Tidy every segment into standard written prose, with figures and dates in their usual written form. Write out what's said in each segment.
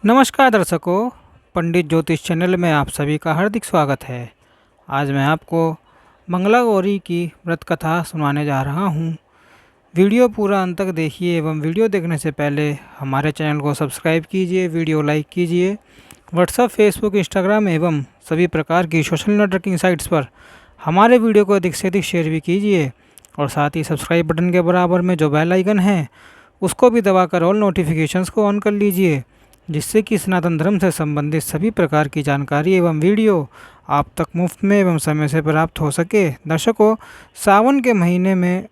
नमस्कार दर्शकों, पंडित ज्योतिष चैनल में आप सभी का हार्दिक स्वागत है। आज मैं आपको मंगला गौरी की व्रत कथा सुनाने जा रहा हूँ। वीडियो पूरा अंत तक देखिए एवं वीडियो देखने से पहले हमारे चैनल को सब्सक्राइब कीजिए, वीडियो लाइक कीजिए। व्हाट्सएप, फेसबुक, इंस्टाग्राम एवं सभी प्रकार की सोशल नेटवर्किंग साइट्स पर हमारे वीडियो को अधिक से अधिक शेयर भी कीजिए और साथ ही सब्सक्राइब बटन के बराबर में जो बेल आइकन है उसको भी दबाकर ऑल नोटिफिकेशंस को ऑन कर लीजिए, जिससे कि सनातन धर्म से संबंधित सभी प्रकार की जानकारी एवं वीडियो आप तक मुफ्त में एवं समय से प्राप्त हो सके। दर्शकों, सावन के महीने में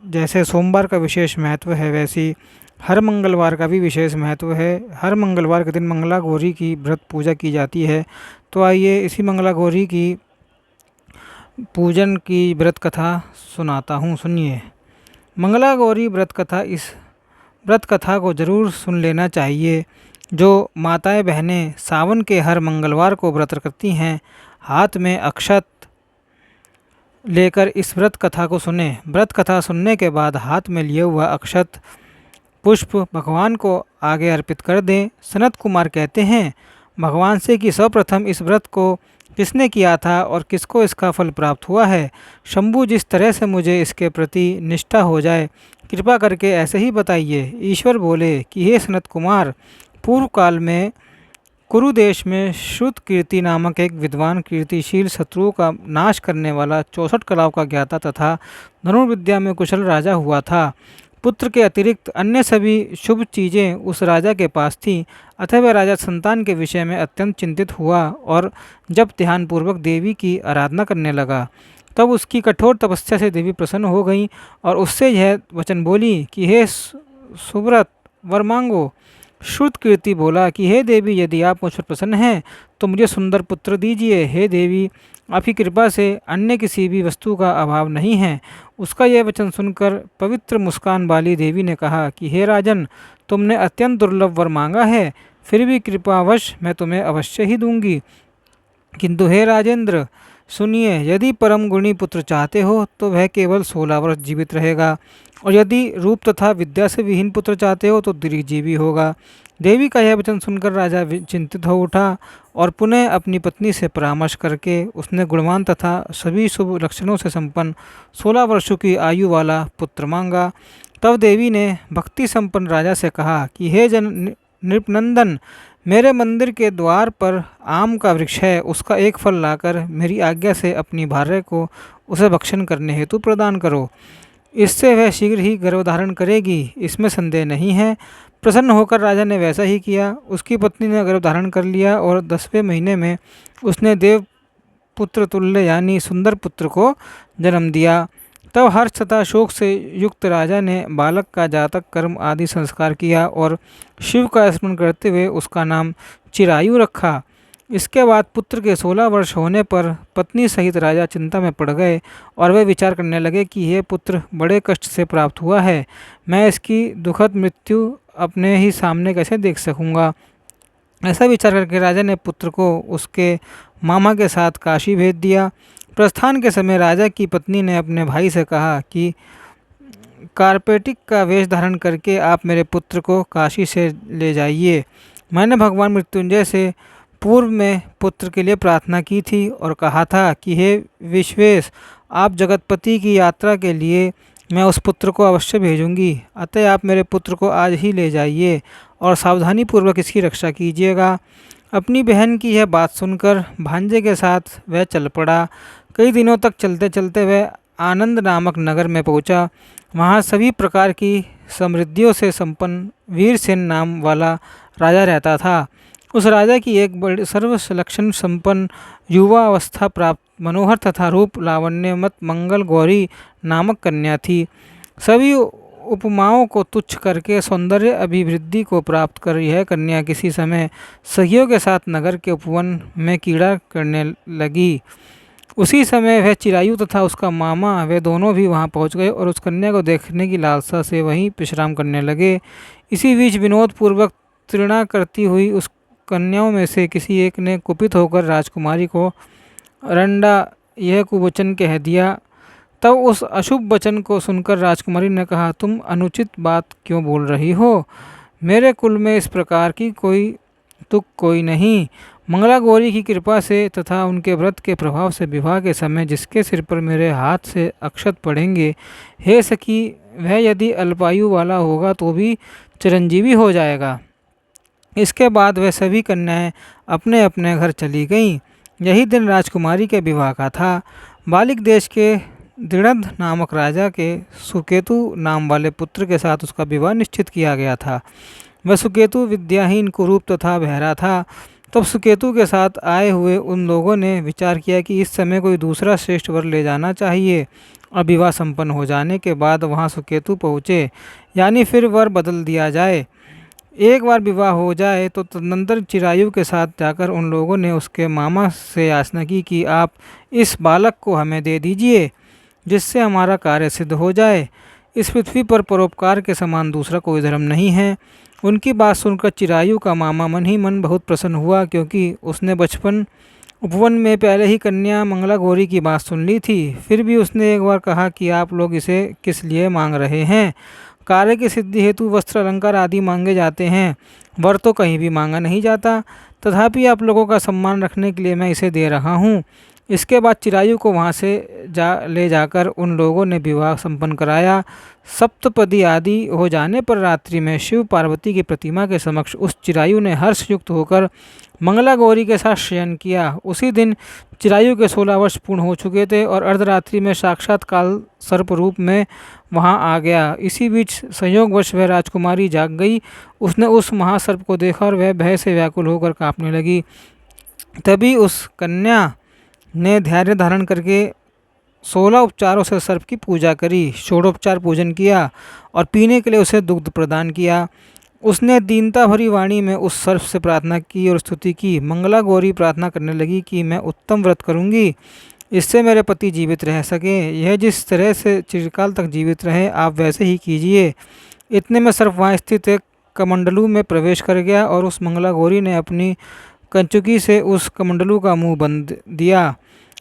जैसे सोमवार का विशेष महत्व है, वैसी हर मंगलवार का भी विशेष महत्व है। हर मंगलवार के दिन मंगला गौरी की व्रत पूजा की जाती है। तो आइए इसी मंगला गौरी की पूजन की व्रत कथा सुनाता हूँ, सुनिए। मंगला गौरी व्रत कथा, इस व्रत कथा को ज़रूर सुन लेना चाहिए। जो माताएं बहनें सावन के हर मंगलवार को व्रत करती हैं, हाथ में अक्षत लेकर इस व्रत कथा को सुने। व्रत कथा सुनने के बाद हाथ में लिए हुआ अक्षत पुष्प भगवान को आगे अर्पित कर दें। सनत कुमार कहते हैं भगवान से कि सर्वप्रथम इस व्रत को किसने किया था और किसको इसका फल प्राप्त हुआ है। शंभु, जिस तरह से मुझे इसके प्रति निष्ठा हो जाए, कृपा करके ऐसे ही बताइए। ईश्वर बोले कि हे सनत कुमार, पूर्व काल में कुरु देश में श्रुत कीर्ति नामक एक विद्वान, कीर्तिशील, शत्रुओं का नाश करने वाला, 64 कलाओं का ज्ञाता तथा धनुर्विद्या में कुशल राजा हुआ था। पुत्र के अतिरिक्त अन्य सभी शुभ चीज़ें उस राजा के पास थीं। अतः वह राजा संतान के विषय में अत्यंत चिंतित हुआ और जब ध्यानपूर्वक देवी की आराधना करने लगा, तब उसकी कठोर तपस्या से देवी प्रसन्न हो गई और उससे यह वचन बोली कि हे सुव्रत, वर मांगो। श्रुत कीर्ति बोला कि हे देवी, यदि आप मुझ पर प्रसन्न हैं तो मुझे सुंदर पुत्र दीजिए। हे देवी, आपकी कृपा से अन्य किसी भी वस्तु का अभाव नहीं है। उसका यह वचन सुनकर पवित्र मुस्कान वाली देवी ने कहा कि हे राजन, तुमने अत्यंत दुर्लभ वर मांगा है, फिर भी कृपावश मैं तुम्हें अवश्य ही दूंगी। किंतु हे राजेंद्र, सुनिए, यदि परम गुणी पुत्र चाहते हो तो वह केवल 16 वर्ष जीवित रहेगा, और यदि रूप तथा विद्या से विहीन पुत्र चाहते हो तो दीर्घजीवी होगा। देवी का यह वचन सुनकर राजा चिंतित हो उठा और पुनः अपनी पत्नी से परामर्श करके उसने गुणवान तथा सभी शुभ लक्षणों से संपन्न 16 वर्षों की आयु वाला पुत्र मांगा। तब देवी ने भक्ति संपन्न राजा से कहा कि हे नृपनंदन, मेरे मंदिर के द्वार पर आम का वृक्ष है, उसका एक फल लाकर मेरी आज्ञा से अपनी भार्य को उसे भक्षण करने हेतु प्रदान करो। इससे वह शीघ्र ही गर्भधारण करेगी, इसमें संदेह नहीं है। प्रसन्न होकर राजा ने वैसा ही किया। उसकी पत्नी ने गर्भधारण कर लिया और 10वें महीने में उसने देव पुत्र तुल्य यानी सुंदर पुत्र को जन्म दिया। तब हर्ष तथा शोक से युक्त राजा ने बालक का जातक कर्म आदि संस्कार किया और शिव का स्मरण करते हुए उसका नाम चिरायु रखा। इसके बाद पुत्र के 16 वर्ष होने पर पत्नी सहित राजा चिंता में पड़ गए और वे विचार करने लगे कि यह पुत्र बड़े कष्ट से प्राप्त हुआ है, मैं इसकी दुखद मृत्यु अपने ही सामने कैसे देख सकूंगा। ऐसा विचार करके राजा ने पुत्र को उसके मामा के साथ काशी भेज दिया। प्रस्थान के समय राजा की पत्नी ने अपने भाई से कहा कि कार्पेटिक का वेश धारण करके आप मेरे पुत्र को काशी से ले जाइए। मैंने भगवान मृत्युंजय से पूर्व में पुत्र के लिए प्रार्थना की थी और कहा था कि हे विश्वेश, आप जगतपति की यात्रा के लिए मैं उस पुत्र को अवश्य भेजूंगी। अतः आप मेरे पुत्र को आज ही ले जाइए और सावधानी पूर्वक इसकी रक्षा कीजिएगा। अपनी बहन की यह बात सुनकर भांजे के साथ वह चल पड़ा। कई दिनों तक चलते चलते वह आनंद नामक नगर में पहुंचा। वहां सभी प्रकार की समृद्धियों से संपन्न वीरसेन नाम वाला राजा रहता था। उस राजा की एक बड़ी सर्व लक्षण संपन्न युवा अवस्था प्राप्त मनोहर तथा रूप लावण्यमत मंगल गौरी नामक कन्या थी। सभी उपमाओं को तुच्छ करके सौंदर्य अभिवृद्धि को प्राप्त कर यह कन्या किसी समय सखियों के साथ नगर के उपवन में कीड़ा करने लगी। उसी समय वह चिरायु तथा उसका मामा वे दोनों भी वहां पहुंच गए और उस कन्या को देखने की लालसा से वहीं विश्राम करने लगे। इसी बीच विनोद पूर्वक तृणा करती हुई उस कन्याओं में से किसी एक ने कुपित होकर राजकुमारी को रंडा यह कुवचन कह दिया। तब उस अशुभ वचन को सुनकर राजकुमारी ने कहा, तुम अनुचित बात क्यों बोल रही हो? मेरे कुल में इस प्रकार की कोई तुक कोई नहीं। मंगला गौरी की कृपा से तथा उनके व्रत के प्रभाव से विवाह के समय जिसके सिर पर मेरे हाथ से अक्षत पड़ेंगे, हे सखी, वह यदि अल्पायु वाला होगा तो भी चिरंजीवी हो जाएगा। इसके बाद वह सभी कन्याएं अपने अपने घर चली गईं। यही दिन राजकुमारी के विवाह का था। बालिक देश के दृढ़ नामक राजा के सुकेतु नाम वाले पुत्र के साथ उसका विवाह निश्चित किया गया था। वह सुकेतु विद्याहीन, कुरूप तथा बहरा था। तब सुकेतु के साथ आए हुए उन लोगों ने विचार किया कि इस समय कोई दूसरा श्रेष्ठ वर ले जाना चाहिए। और विवाह संपन्न हो जाने के बाद वहां सुकेतु पहुँचे, यानी फिर वर बदल दिया जाए। एक बार विवाह हो जाए तो तदनंतर चिरायु के साथ जाकर उन लोगों ने उसके मामा से याचना की कि आप इस बालक को हमें दे दीजिए, जिससे हमारा कार्य सिद्ध हो जाए। इस पृथ्वी पर परोपकार के समान दूसरा कोई धर्म नहीं है। उनकी बात सुनकर चिरायु का मामा मन ही मन बहुत प्रसन्न हुआ, क्योंकि उसने बचपन उपवन में पहले ही कन्या मंगला गौरी की बात सुन ली थी। फिर भी उसने एक बार कहा कि आप लोग इसे किस लिए मांग रहे हैं? कार्य की सिद्धि हेतु वस्त्र, अलंकार आदि मांगे जाते हैं, वर तो कहीं भी मांगा नहीं जाता। तथापि आप लोगों का सम्मान रखने के लिए मैं इसे दे रहा हूँ। इसके बाद चिरायु को वहाँ से ले जाकर उन लोगों ने विवाह संपन्न कराया। सप्तपदी आदि हो जाने पर रात्रि में शिव पार्वती की प्रतिमा के समक्ष उस चिरायु ने हर्षयुक्त होकर मंगला गौरी के साथ शयन किया। उसी दिन चिरायु के 16 वर्ष पूर्ण हो चुके थे और अर्धरात्रि में साक्षात काल सर्प रूप में वहां आ गया। इसी बीच संयोगवश वह राजकुमारी जाग गई। उसने उस महासर्प को देखा और वह भय से व्याकुल होकर कांपने लगी। तभी उस कन्या ने धैर्य धारण करके 16 उपचारों से सर्प की पूजा करी, षोडोपचार पूजन किया और पीने के लिए उसे दुग्ध प्रदान किया। उसने दीनता भरी वाणी में उस सर्प से प्रार्थना की और स्तुति की। मंगला गौरी प्रार्थना करने लगी कि मैं उत्तम व्रत करूंगी, इससे मेरे पति जीवित रह सके। यह जिस तरह से चिरकाल तक जीवित रहे, आप वैसे ही कीजिए। इतने में सर्प वहाँ स्थित एक कमंडलू में प्रवेश कर गया और उस मंगला गौरी ने अपनी कंचुकी से उस कमंडलू का मुंह बंद दिया।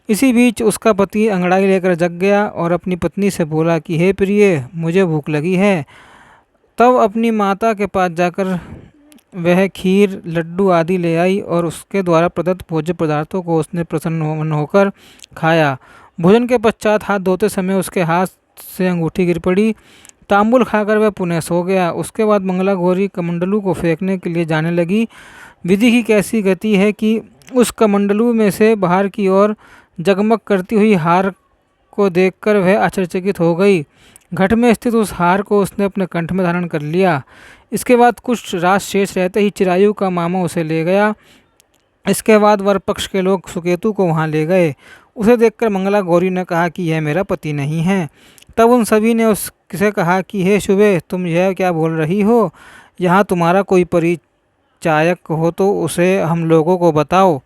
इसी बीच उसका पति अंगड़ाई लेकर जग गया और अपनी पत्नी से बोला कि हे प्रिय, मुझे भूख लगी है। तब अपनी माता के पास जाकर वह खीर, लड्डू आदि ले आई और उसके द्वारा प्रदत्त भोज्य पदार्थों को उसने प्रसन्न होकर खाया। भोजन के पश्चात हाथ धोते समय उसके हाथ से अंगूठी गिर पड़ी। तांबुल खाकर वह पुनः सो गया। उसके बाद मंगला गौरी कमंडलू को फेंकने के लिए जाने लगी। विधि की कैसी गति है कि उस कमंडलू में से बाहर की ओर जगमग करती हुई हार को देखकर वह आश्चर्यचकित हो गई। घट में स्थित उस हार को उसने अपने कंठ में धारण कर लिया। इसके बाद कुछ रात शेष रहते ही चिरायु का मामा उसे ले गया। इसके बाद वर पक्ष के लोग सुकेतु को वहां ले गए। उसे देखकर मंगला गौरी ने कहा कि यह मेरा पति नहीं है। तब उन सभी ने उससे कहा कि हे शुभे, तुम यह क्या बोल रही हो? यहाँ तुम्हारा कोई परिचायक हो तो उसे हम लोगों को बताओ।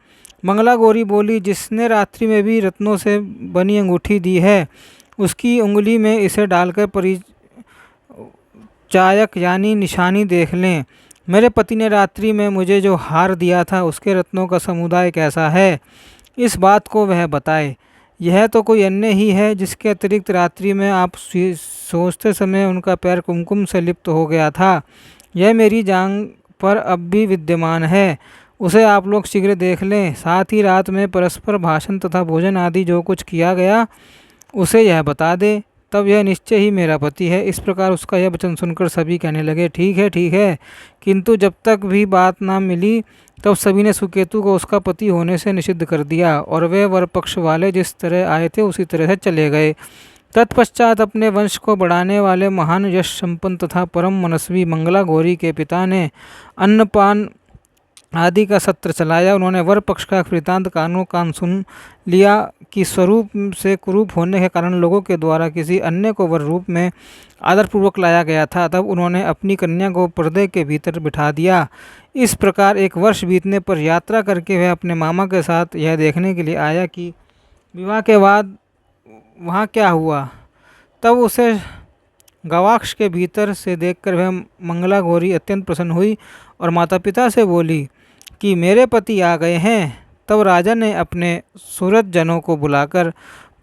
मंगला गौरी बोली, जिसने रात्रि में भी रत्नों से बनी अंगूठी दी है, उसकी उंगली में इसे डालकर परिचायक यानी निशानी देख लें। मेरे पति ने रात्रि में मुझे जो हार दिया था उसके रत्नों का समुदाय कैसा है, इस बात को वह बताए। यह तो कोई अन्य ही है जिसके अतिरिक्त रात्रि में आप सोचते समय उनका पैर कुमकुम से लिप्त हो गया था। यह मेरी जांघ पर अब भी विद्यमान है, उसे आप लोग शीघ्र देख लें। साथ ही रात में परस्पर भाषण तथा भोजन आदि जो कुछ किया गया उसे यह बता दे, तब यह निश्चय ही मेरा पति है। इस प्रकार उसका यह वचन सुनकर सभी कहने लगे, ठीक है ठीक है। किंतु जब तक भी बात ना मिली तब सभी ने सुकेतु को उसका पति होने से निषिद्ध कर दिया और वे वर पक्ष वाले जिस तरह आए थे उसी तरह से चले गए। तत्पश्चात अपने वंश को बढ़ाने वाले महान यश संपन्न तथा परम मनस्वी मंगला गौरी के पिता ने अन्नपान आदि का सत्र चलाया। उन्होंने वर पक्ष का वृत्तांत कानों कान सुन लिया कि स्वरूप से कुरूप होने के कारण लोगों के द्वारा किसी अन्य को वर रूप में आदरपूर्वक लाया गया था। तब उन्होंने अपनी कन्या को पर्दे के भीतर बिठा दिया। इस प्रकार 1 वर्ष बीतने पर यात्रा करके वह अपने मामा के साथ यह देखने के लिए आया कि विवाह के बाद वहाँ क्या हुआ। तब उसे गवाक्ष के भीतर से देखकर वह मंगला गौरी अत्यंत प्रसन्न हुई और माता पिता से बोली कि मेरे पति आ गए हैं। तब राजा ने अपने सूरत जनों को बुलाकर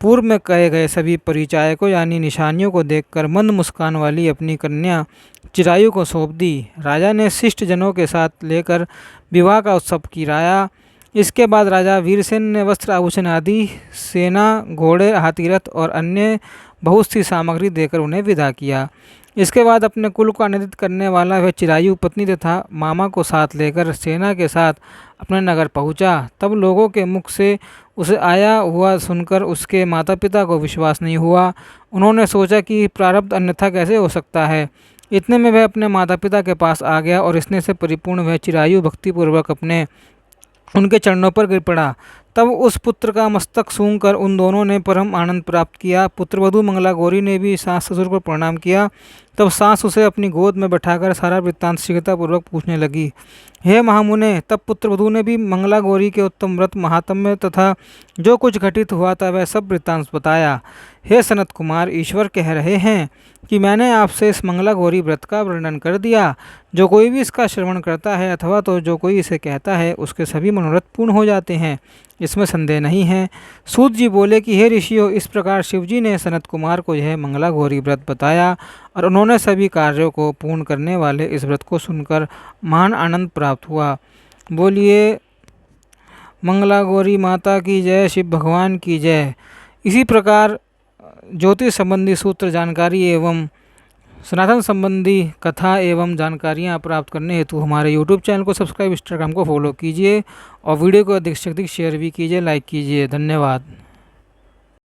पूर्व में कहे गए सभी परिचायकों यानी निशानियों को देखकर मंद मुस्कान वाली अपनी कन्या चिरायु को सौंप दी। राजा ने शिष्ट जनों के साथ लेकर विवाह का उत्सव किराया। इसके बाद राजा वीरसेन ने वस्त्र आभूषण आदि, सेना, घोड़े, हाथीरथ और अन्य बहुत सी सामग्री देकर उन्हें विदा किया। इसके बाद अपने कुल को आनंदित करने वाला वह चिरायु पत्नी तथा मामा को साथ लेकर सेना के साथ अपने नगर पहुंचा। तब लोगों के मुख से उसे आया हुआ सुनकर उसके माता पिता को विश्वास नहीं हुआ। उन्होंने सोचा कि प्रारब्ध अन्यथा कैसे हो सकता है। इतने में वह अपने माता पिता के पास आ गया और स्नेह से परिपूर्ण वह चिरायु भक्तिपूर्वक उनके चरणों पर गिर पड़ा। तब उस पुत्र का मस्तक सूंघकर उन दोनों ने परम आनंद प्राप्त किया। पुत्रवधू मंगला गौरी ने भी सास ससुर को प्रणाम किया। तब सास उसे अपनी गोद में बैठाकर सारा वृत्तांत शीघ्रतापूर्वक पूछने लगी। हे महामुने, तब पुत्रवधू ने भी मंगला गौरी के उत्तम व्रत महात्म्य तथा जो कुछ घटित हुआ था वह सब वृत्तांत बताया। हे सनत कुमार, ईश्वर कह रहे हैं कि मैंने आपसे इस मंगला गौरी व्रत का वर्णन कर दिया। जो कोई भी इसका श्रवण करता है अथवा तो जो कोई इसे कहता है उसके सभी मनोरथ पूर्ण हो जाते हैं, इसमें संदेह नहीं है। सूत जी बोले कि हे ऋषियों, इस प्रकार शिवजी ने सनत कुमार को यह मंगला गौरी व्रत बताया और उन्होंने सभी कार्यों को पूर्ण करने वाले इस व्रत को सुनकर महान आनंद प्राप्त हुआ। बोलिए मंगला गौरी माता की जय, शिव भगवान की जय। इसी प्रकार ज्योतिष संबंधी सूत्र जानकारी एवं सनातन संबंधी कथा एवं जानकारियाँ प्राप्त करने हेतु हमारे YouTube चैनल को सब्सक्राइब, इंस्टाग्राम को फॉलो कीजिए और वीडियो को अधिक से अधिक शेयर भी कीजिए, लाइक कीजिए। धन्यवाद।